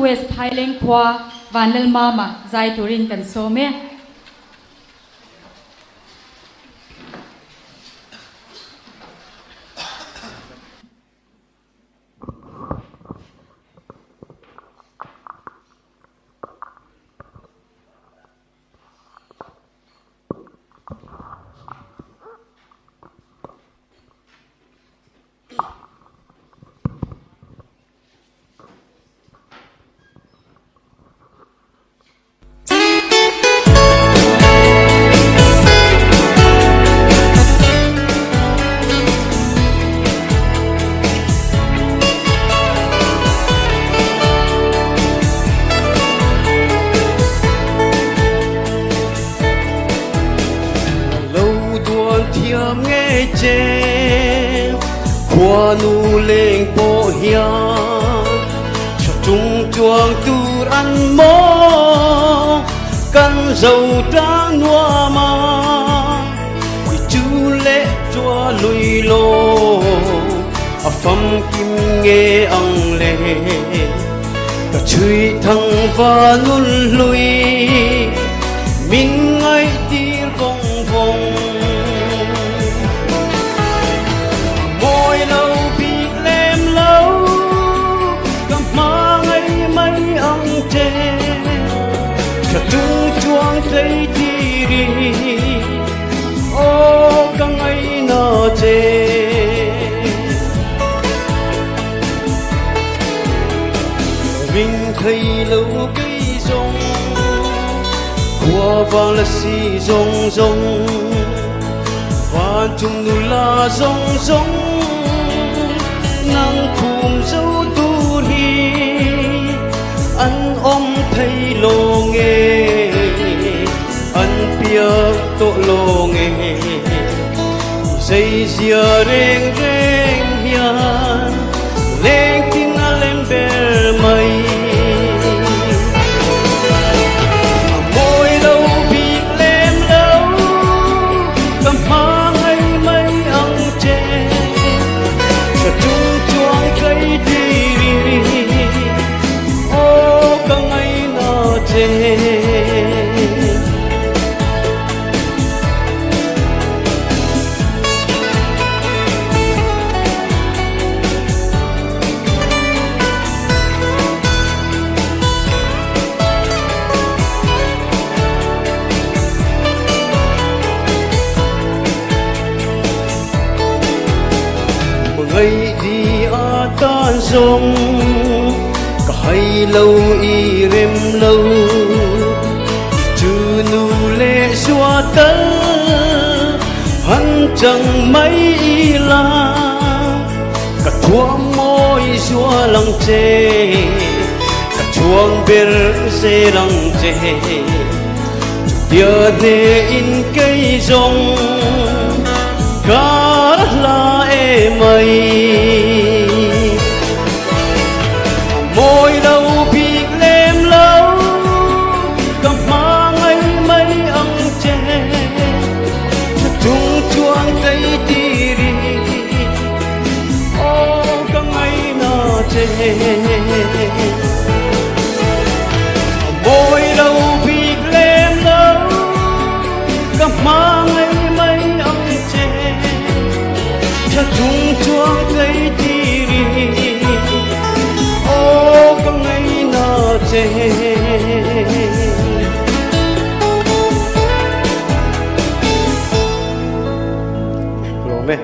West Thailand khwa Vanal Mama Zai Turin kan so me qua nu lên bộ hiền cho trung chuông tu ăn mò căn dầu trắng noa mà chú lệ chúa lùi lô phẩm kim nghe ăn lệ cả chui thăng và nun lùi mình ngay tir vòng vòng thấy đi ô căng ấy nó chê mình thấy lâu cây rong qua vàng là xì rong rong và chung nu là rong rong nắng khum dấu tu hi ăn ôm thấy lô nghe ăn bia tổ lô nghe dây dìa reng reng hiền lên tin lên bờ mây môi lâu bị lem lâu cầm hoa ngày mấy ăn chè cho chung chuông cây đi ô căng ấy nó chè ngày đi ở tan sông cả hai lâu y rem lâu chư nu lệ xóa tơ hắn chẳng mấy la cả thua môi xóa lăng chê cả chuông bèr xe lăng chê tia để in cây rong cả là em mây môi lâu bị lem lâu cầm hoa ngày mấy ăn chè cho chung chuông cây tì đi ô căng ngày nó chè môi lâu bị lem lâu cầm hoa ngày mấy ăn chè cho chung chuông cây tì đi ô căng ngày nó chè lô mê